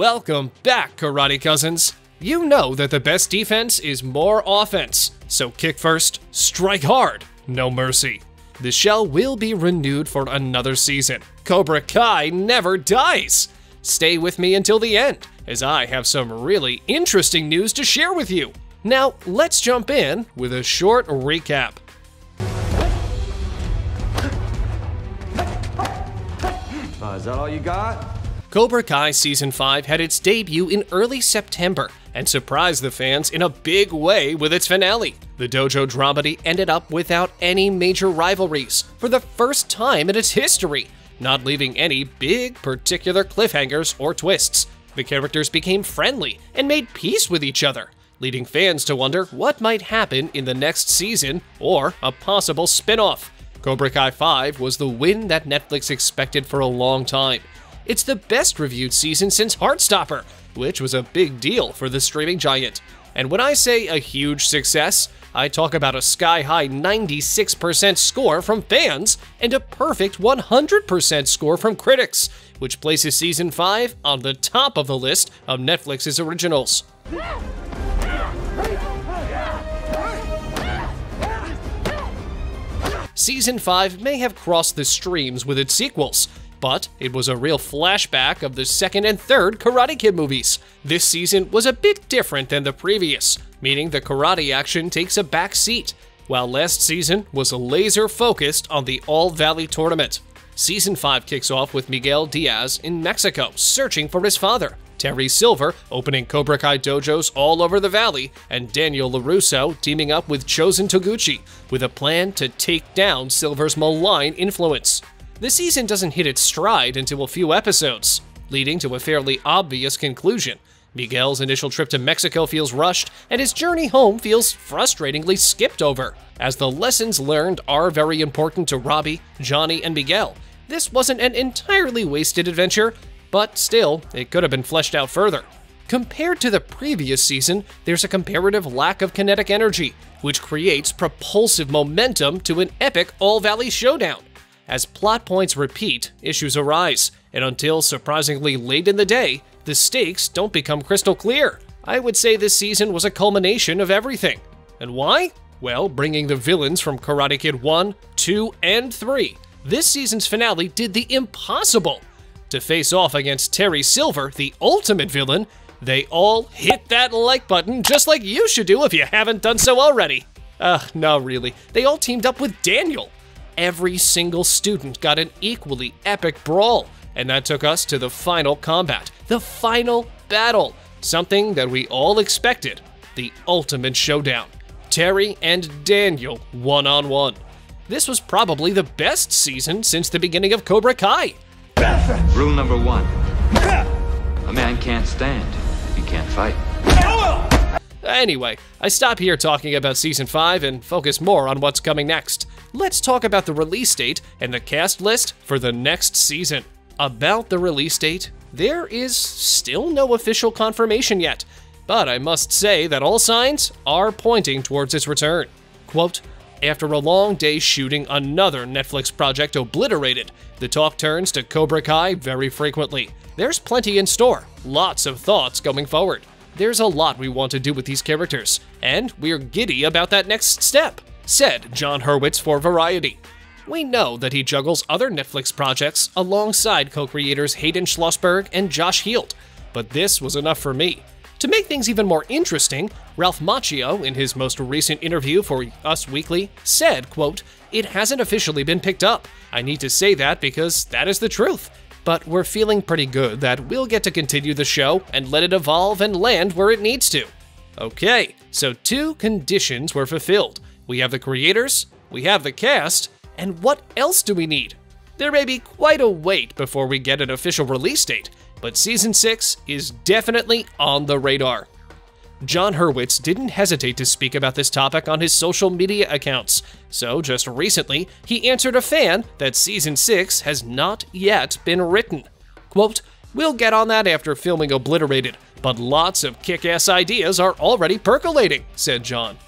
Welcome back, Karate Cousins. You know that the best defense is more offense, so kick first, strike hard, no mercy. The show will be renewed for another season. Cobra Kai never dies. Stay with me until the end, as I have some really interesting news to share with you. Now, let's jump in with a short recap. Is that all you got? Cobra Kai Season 5 had its debut in early September and surprised the fans in a big way with its finale. The dojo dramedy ended up without any major rivalries for the first time in its history, not leaving any big particular cliffhangers or twists. The characters became friendly and made peace with each other, leading fans to wonder what might happen in the next season or a possible spin-off. Cobra Kai 5 was the win that Netflix expected for a long time. It's the best reviewed season since Heartstopper, which was a big deal for the streaming giant. And when I say a huge success, I talk about a sky-high 96% score from fans and a perfect 100% score from critics, which places Season 5 on the top of the list of Netflix's originals. Season 5 may have crossed the streams with its sequels, but it was a real flashback of the second and third Karate Kid movies. This season was a bit different than the previous, meaning the karate action takes a back seat, while last season was laser-focused on the All-Valley Tournament. Season 5 kicks off with Miguel Diaz in Mexico searching for his father, Terry Silver opening Cobra Kai dojos all over the valley, and Daniel LaRusso teaming up with Chosen Toguchi with a plan to take down Silver's malign influence. The season doesn't hit its stride until a few episodes, leading to a fairly obvious conclusion. Miguel's initial trip to Mexico feels rushed, and his journey home feels frustratingly skipped over. As the lessons learned are very important to Robby, Johnny, and Miguel, this wasn't an entirely wasted adventure, but still, it could have been fleshed out further. Compared to the previous season, there's a comparative lack of kinetic energy, which creates propulsive momentum to an epic all-valley showdown. As plot points repeat, issues arise, and until surprisingly late in the day, the stakes don't become crystal clear. I would say this season was a culmination of everything. And why? Well, bringing the villains from Karate Kid 1, 2, and 3. This season's finale did the impossible. To face off against Terry Silver, the ultimate villain, they all hit that like button just like you should do if you haven't done so already. No really, they all teamed up with Daniel. Every single student got an equally epic brawl, and that took us to the final combat, the final battle, something that we all expected, the ultimate showdown. Terry and Daniel one-on-one. This was probably the best season since the beginning of Cobra Kai. Rule number 1. A man can't stand. He can't fight. Anyway, I stop here talking about Season 5 and focus more on what's coming next. Let's talk about the release date and the cast list for the next season. About the release date, there is still no official confirmation yet, but I must say that all signs are pointing towards its return. Quote, "After a long day shooting another Netflix project obliterated, the talk turns to Cobra Kai very frequently. There's plenty in store, lots of thoughts going forward. There's a lot we want to do with these characters, and we're giddy about that next step," said Jon Hurwitz for Variety. We know that he juggles other Netflix projects alongside co-creators Hayden Schlossberg and Josh Heald, but this was enough for me. To make things even more interesting, Ralph Macchio, in his most recent interview for Us Weekly, said, quote, "It hasn't officially been picked up. I need to say that because that is the truth. But we're feeling pretty good that we'll get to continue the show and let it evolve and land where it needs to." Okay, so 2 conditions were fulfilled. We have the creators, we have the cast, and what else do we need? There may be quite a wait before we get an official release date, but Season 6 is definitely on the radar. Jon Hurwitz didn't hesitate to speak about this topic on his social media accounts, so just recently, he answered a fan that Season 6 has not yet been written. Quote, "We'll get on that after filming Obliterated, but lots of kick-ass ideas are already percolating," said Jon.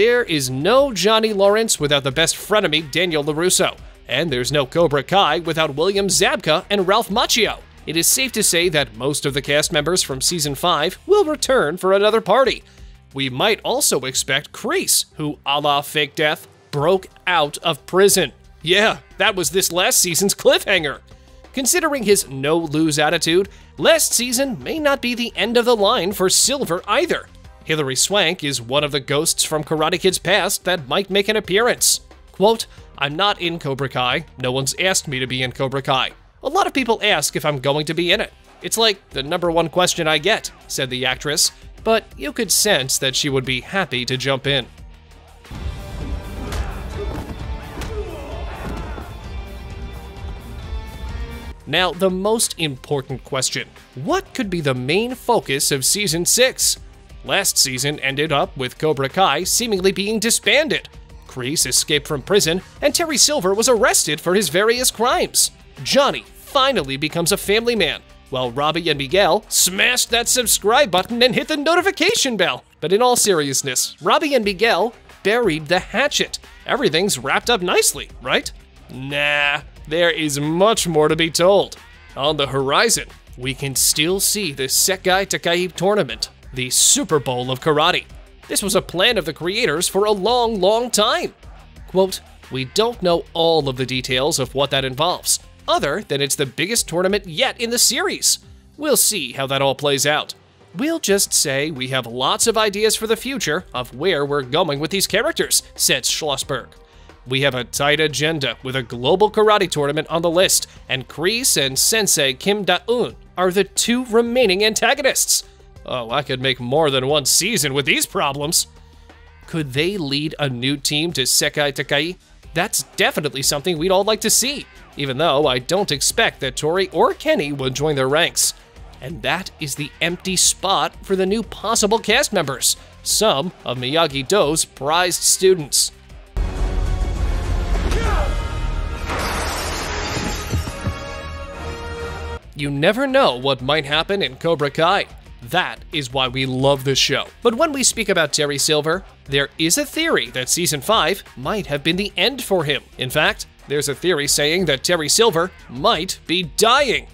There is no Johnny Lawrence without the best frenemy Daniel LaRusso, and there's no Cobra Kai without William Zabka and Ralph Macchio. It is safe to say that most of the cast members from Season 5 will return for another party. We might also expect Kreese, who, a la Fake Death, broke out of prison. Yeah, that was this last season's cliffhanger. Considering his no-lose attitude, last season may not be the end of the line for Silver either. Hilary Swank is one of the ghosts from Karate Kid's past that might make an appearance. Quote, "I'm not in Cobra Kai. No one's asked me to be in Cobra Kai. A lot of people ask if I'm going to be in it. It's like the #1 question I get," said the actress, but you could sense that she would be happy to jump in. Now, the most important question. What could be the main focus of Season 6? Last season ended up with Cobra Kai seemingly being disbanded. Kreese escaped from prison, and Terry Silver was arrested for his various crimes. Johnny finally becomes a family man, while Robby and Miguel smashed that subscribe button and hit the notification bell. But in all seriousness, Robby and Miguel buried the hatchet. Everything's wrapped up nicely, right? Nah. There is much more to be told. On the horizon, we can still see the Sekai Takei tournament, the Super Bowl of karate. This was a plan of the creators for a long time. Quote, "We don't know all of the details of what that involves, other than it's the biggest tournament yet in the series. We'll see how that all plays out. We'll just say we have lots of ideas for the future of where we're going with these characters," said Schlossberg. "We have a tight agenda with a global karate tournament on the list, and Kreese and Sensei Kim Da-eun are the 2 remaining antagonists. Oh, I could make more than one season with these problems." Could they lead a new team to Sekai Takei? That's definitely something we'd all like to see, even though I don't expect that Tori or Kenny will join their ranks. And that is the empty spot for the new possible cast members, some of Miyagi-Do's prized students. You never know what might happen in Cobra Kai. That is why we love this show. But when we speak about Terry Silver, there is a theory that Season 5 might have been the end for him. In fact, there's a theory saying that Terry Silver might be dying.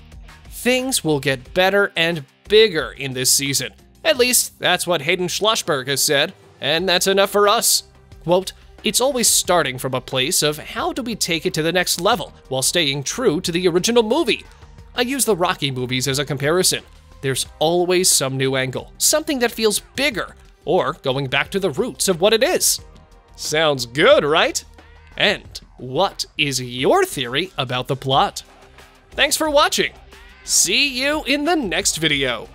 Things will get better and bigger in this season. At least, that's what Hayden Schlossberg has said, and that's enough for us. Quote, "It's always starting from a place of how do we take it to the next level while staying true to the original movie. I use the Rocky movies as a comparison. There's always some new angle, something that feels bigger, or going back to the roots of what it is." Sounds good, right? And what is your theory about the plot? Thanks for watching. See you in the next video.